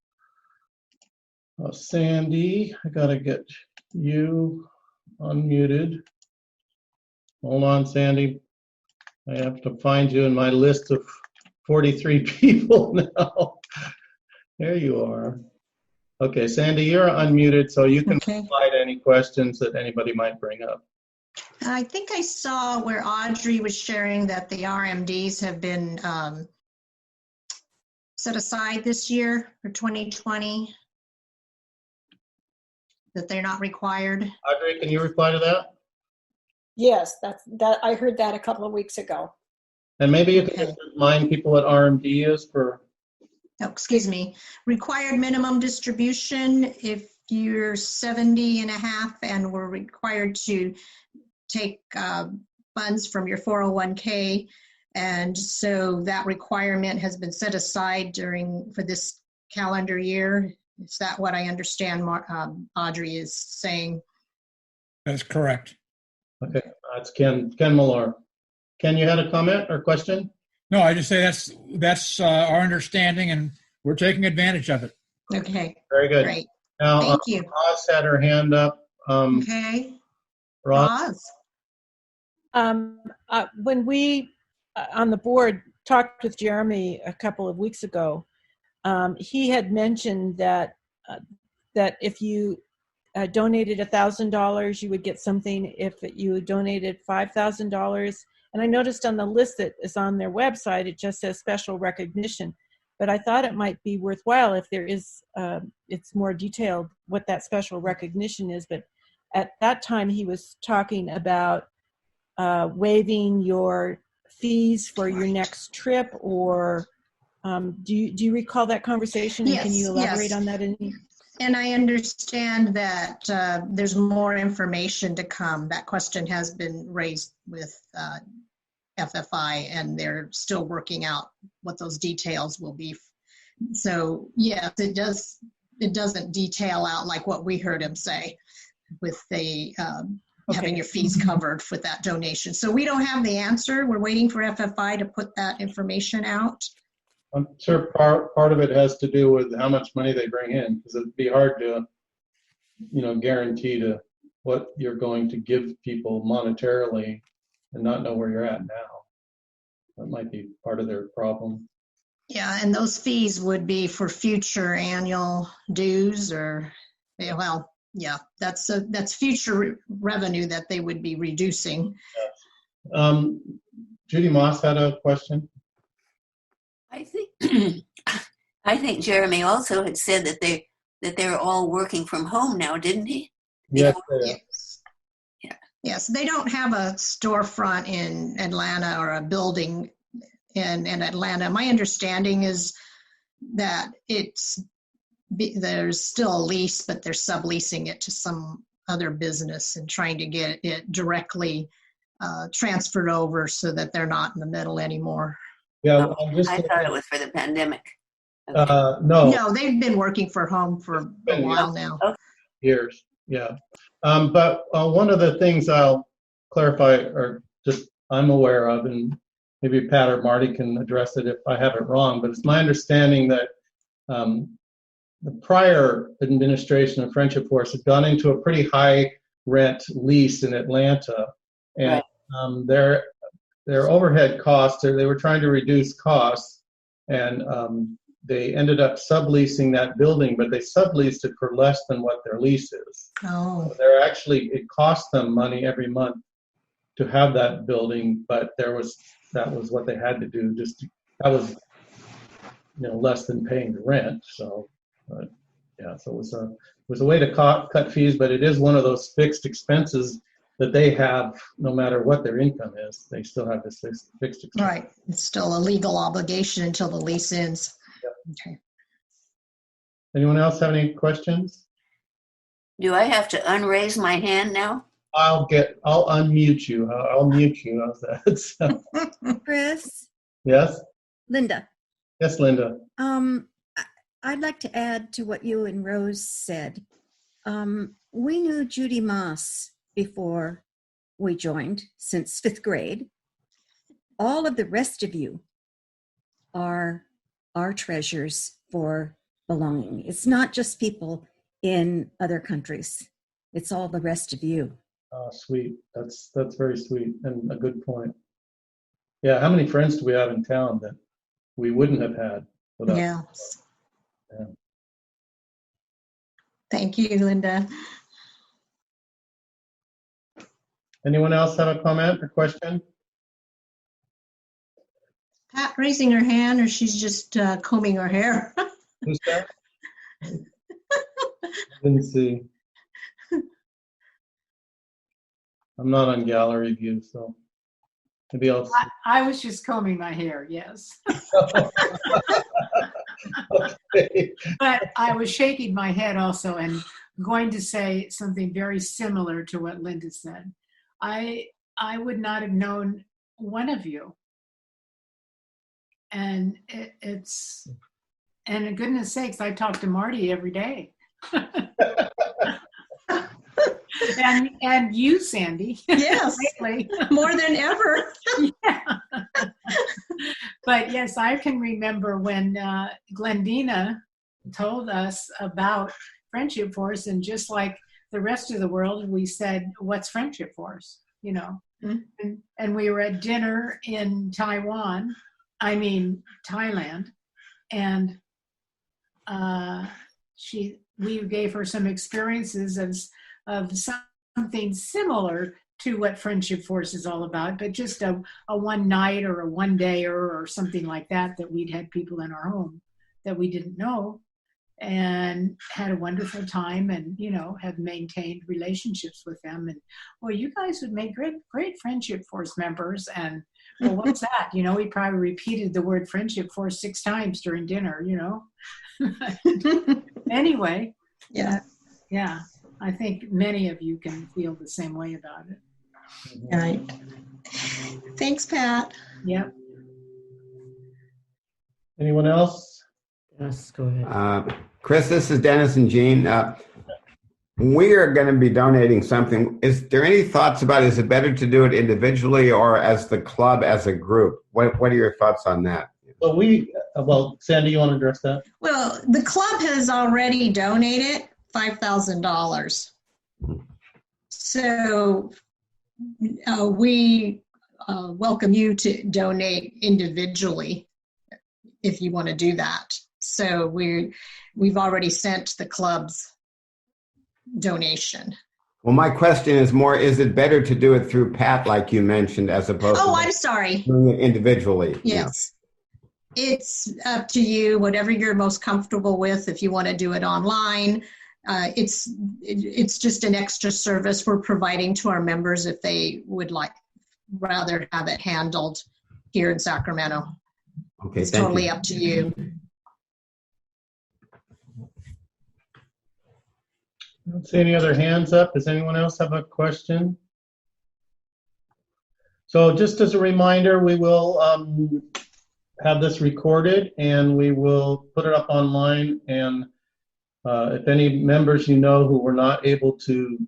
Sandy. I got to get you unmuted. Hold on, Sandy. I have to find you in my list of 43 people now. There you are. Okay, Sandy, you're unmuted, so you can reply to any questions that anybody might bring up. I think I saw where Audrey was sharing that the RMDs have been set aside this year for 2020, that they're not required. Audrey, can you reply to that? Yes, that I heard that a couple of weeks ago. And maybe you can just remind people what RMD is for. Oh, excuse me. Required minimum distribution. If you're 70 and a half and were required to take funds from your 401k, and so that requirement has been set aside for this calendar year. Is that what I understand Audrey is saying? That's correct. Okay, that's Ken Millar. Ken, you had a comment or question? No, I just say that's our understanding, and we're taking advantage of it. Okay. Very good. Great. Now, Thank you. Roz had her hand up. Okay. Roz? When we on the board talked with Jeremy a couple of weeks ago, he had mentioned that if you donated $1,000, you would get something if you donated $5,000. And I noticed on the list that is on their website, it just says special recognition. but I thought it might be worthwhile if there is, it's more detailed what that special recognition is. But at that time, he was talking about waiving your fees for your next trip, or do you recall that conversation? And can you elaborate on that any? And I understand that there's more information to come. That question has been raised with FFI, and they're still working out what those details will be. So yes, it doesn't detail out like what we heard him say with the having your fees covered for that donation. So we don't have the answer. We're waiting for FFI to put that information out. I'm sure part of it has to do with how much money they bring in, because it'd be hard to, guarantee to what you're going to give people monetarily and not know where you're at now. That might be part of their problem. Yeah, and those fees would be for future annual dues, or, well, yeah, that's future revenue that they would be reducing. Judy Moss had a question. I think Jeremy also had said that they're all working from home now, didn't he? Yes. Yeah. Yes, they don't have a storefront in Atlanta or a building in Atlanta. My understanding is that there's still a lease, but they're subleasing it to some other business and trying to get it directly transferred over so that they're not in the middle anymore. Yeah, I thought it was for the pandemic. No, they've been working from home for a while now. Years, yeah. But one of the things I'll clarify, or just I'm aware of, and maybe Pat or Marty can address it if I have it wrong, but it's my understanding that the prior administration of Friendship Force had gone into a pretty high rent lease in Atlanta, and right. Their overhead costs, they were trying to reduce costs, and they ended up subleasing that building, but they subleased it for less than what their lease is. Oh. So it cost them money every month to have that building, but that was what they had to do. That was less than paying the rent. So so it was a way to cut fees, but it is one of those fixed expenses that they have no matter what their income is. They still have this fixed expense. Right. It's still a legal obligation until the lease ends. Yep. Okay. Anyone else have any questions? Do I have to unraise my hand now? I'll unmute you. I'll mute you. How's that? So. Chris? Yes? Linda? Yes, Linda. I'd like to add to what you and Rose said. We knew Judy Moss before we joined, since 5th grade. All of the rest of you are our treasures for belonging. It's not just people in other countries. It's all the rest of you. Oh, sweet. That's very sweet and a good point. Yeah, how many friends do we have in town that we wouldn't have had without? Yes. Yeah. Thank you, Linda. Anyone else have a comment or question? Pat raising her hand, or she's just combing her hair? Who's that? Didn't see. I'm not on gallery view, so maybe I'll. I was just combing my hair, yes. Okay. But I was shaking my head also and going to say something very similar to what Linda said. I would not have known one of you. And and goodness sakes, I talk to Marty every day. and you, Sandy. Yes, more than ever. Yeah. But yes, I can remember when Glendina told us about Friendship Force, and just like the rest of the world, we said, "What's Friendship Force?" Mm-hmm. And we were at dinner in Thailand, and we gave her some experiences of something similar to what Friendship Force is all about, but just a one night or a one day or something like that we'd had people in our home. that we didn't know, and had a wonderful time, and have maintained relationships with them. And well, you guys would make great Friendship Force members. And well, what's that? We probably repeated the word Friendship Force 6 times during dinner. Anyway, Yeah. Yeah, I think many of you can feel the same way about it. Right. Thanks, Pat. Yep. Anyone else? Yes, go ahead. Chris, this is Dennis and Jean. We are going to be donating something. Is there any thoughts about, is it better to do it individually or as the club, as a group? What are your thoughts on that? Well, Sandy, you want to address that? Well, the club has already donated $5,000. So we welcome you to donate individually if you want to do that. So we've already sent the club's donation. Well, my question is more, is it better to do it through Pat, like you mentioned, as opposed to I'm sorry. doing it individually? Yes. It's up to you, whatever you're most comfortable with. If you want to do it online, it's just an extra service we're providing to our members if they would rather have it handled here in Sacramento. Okay, it's totally up to you. I don't see any other hands up. Does anyone else have a question? So just as a reminder, we will have this recorded and we will put it up online. And if any members who were not able to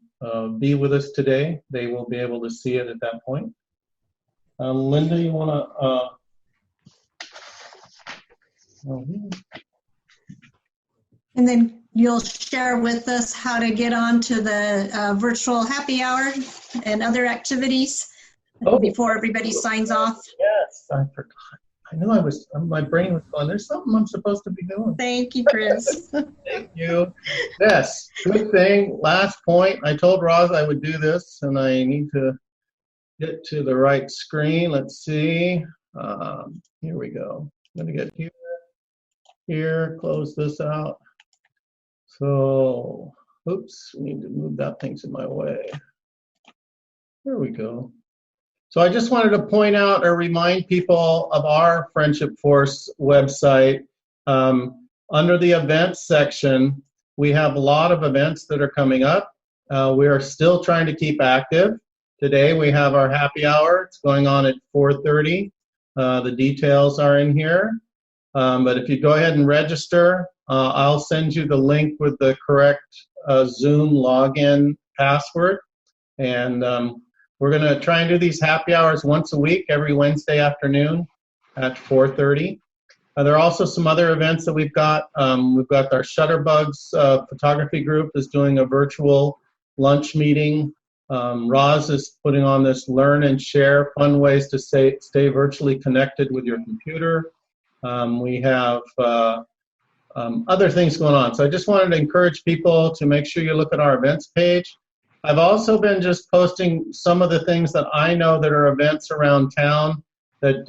be with us today, they will be able to see it at that point. Linda, you want to? And then you'll share with us how to get on to the virtual happy hour and other activities before everybody signs off. Yes, I forgot. I know my brain was going, there's something I'm supposed to be doing. Thank you, Chris. Thank you. Yes, good thing. Last point. I told Roz I would do this, and I need to get to the right screen. Let's see. Here we go. I'm going to get here, close this out. So, oops, we need to move that thing's in my way. There we go. So I just wanted to point out or remind people of our Friendship Force website. Under the events section, we have a lot of events that are coming up. We are still trying to keep active. Today we have our happy hour. It's going on at 4:30. The details are in here. But if you go ahead and register, I'll send you the link with the correct Zoom login password. And we're going to try and do these happy hours once a week, every Wednesday afternoon at 4:30. There are also some other events that we've got. We've got our Shutterbugs photography group is doing a virtual lunch meeting. Roz is putting on this learn and share, fun ways to stay virtually connected with your computer. We have other things going on. So I just wanted to encourage people to make sure you look at our events page. I've also been just posting some of the things that I know that are events around town. That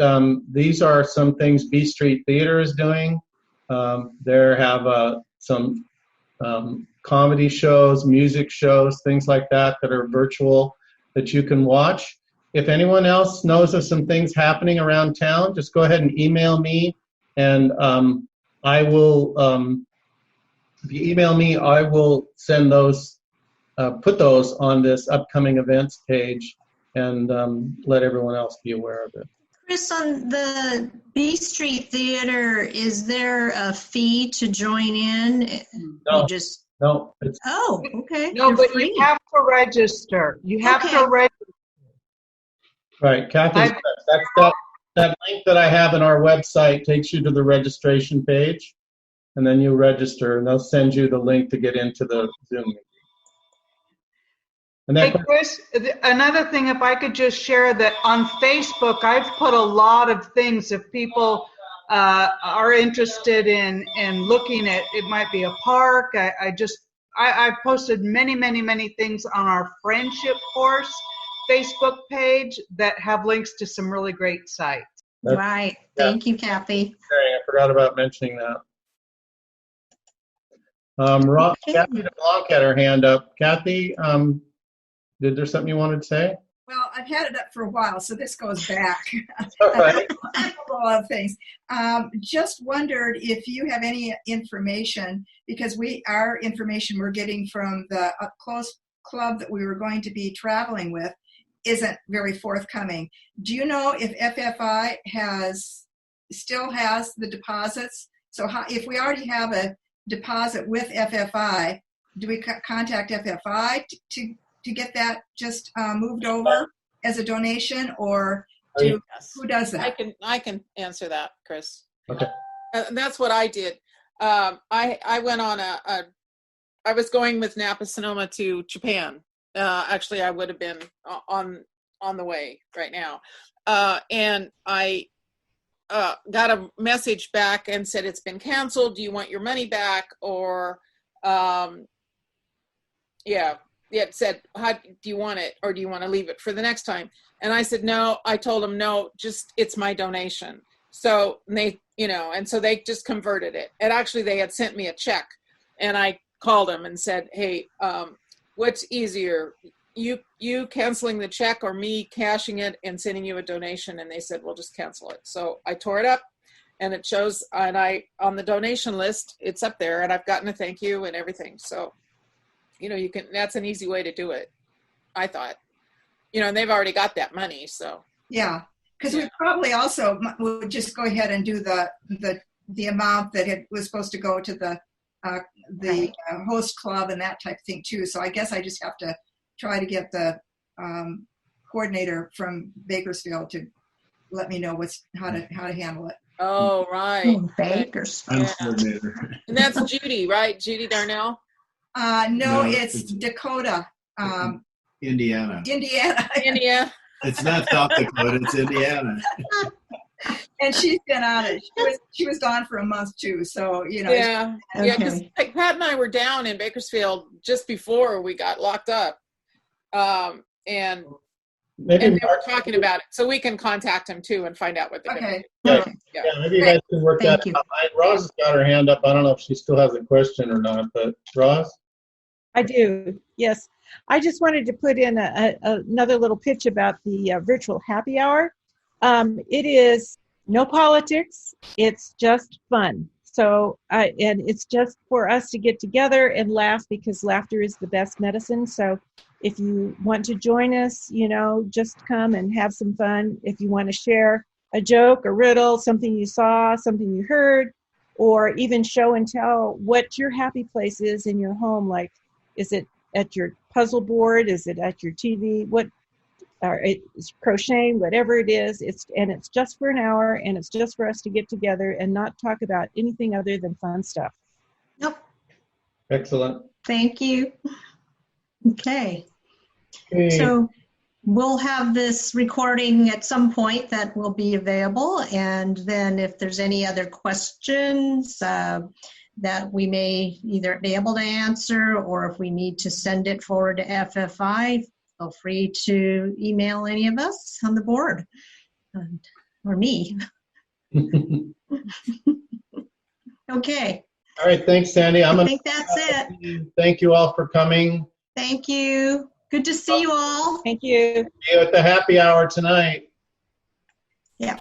these are some things B Street Theater is doing. They have some comedy shows, music shows, things like that are virtual that you can watch. If anyone else knows of some things happening around town, just go ahead and email me, and I will. If you email me, I will send those. Put those on this upcoming events page and let everyone else be aware of it. Chris, on the B Street Theater, is there a fee to join in? No. No. Okay. No, They're but free. you have to register. You have to register. Right, Kathy. That link that I have in our website takes you to the registration page, and then you register, and they'll send you the link to get into the Zoom meeting. Hey, Chris, another thing, if I could just share that on Facebook, I've put a lot of things if people are interested in looking at, it might be a park. I've posted many things on our Friendship Force Facebook page that have links to some really great sites. Right. Thank you, Kathy. I forgot about mentioning that. Kathy DeBlanc had her hand up. Kathy, did there something you wanted to say? Well, I've had it up for a while, so this goes back. All right. A couple of things. Just wondered if you have any information, because our information we're getting from the close club that we were going to be traveling with isn't very forthcoming. Do you know if FFI still has the deposits? So if we already have a deposit with FFI, do we contact FFI to get that just moved over as a donation, or who does that? I can answer that, Chris. Okay. That's what I did. I went on I was going with Napa Sonoma to Japan. Actually, I would have been on the way right now. And I got a message back and said, it's been canceled. Do you want your money back? Or, it said, how do you want it? Or do you want to leave it for the next time? And I said, no. I told them, no, just, it's my donation. So they, and so they just converted it. And actually they had sent me a check, and I called them and said, hey, what's easier, you canceling the check or me cashing it and sending you a donation? And they said, well, just cancel it. So I tore it up, and it shows, and on the donation list, it's up there, and I've gotten a thank you and everything. So, you can, that's an easy way to do it, I thought, and they've already got that money. So yeah, because we probably also would just go ahead and do the amount that it was supposed to go to the host club and that type of thing too. So I guess I just have to try to get the coordinator from Bakersfield to let me know how to handle it. Oh, right. Bakersfield. Coordinator. And that's Judy, right? Judy Darnell? No, it's Dakota. Indiana. Indiana. It's not South Dakota, it's Indiana. And she's been on it. She was gone for a month too, so Yeah, because Pat and I were down in Bakersfield just before we got locked up, and they were talking about it, so we can contact them too and find out what they're doing. Yeah, maybe you guys can work that out. Roz has got her hand up. I don't know if she still has a question or not, but Roz? I do, yes. I just wanted to put in another little pitch about the virtual happy hour. It is no politics. It's just fun. So, and it's just for us to get together and laugh, because laughter is the best medicine. So if you want to join us, just come and have some fun. If you want to share a joke, a riddle, something you saw, something you heard, or even show and tell what your happy place is in your home. Like, is it at your puzzle board? Is it at your TV? Or it's crocheting, whatever it is. It's just for an hour, and it's just for us to get together and not talk about anything other than fun stuff. Yep. Excellent. Thank you. Okay. So we'll have this recording at some point that will be available, and then if there's any other questions that we may either be able to answer, or if we need to send it forward to FFI, feel free to email any of us on the board, or me. Okay. All right, thanks, Sandy. I think that's it. Thank you all for coming. Thank you. Good to see you all. Thank you. See you at the happy hour tonight. Yeah.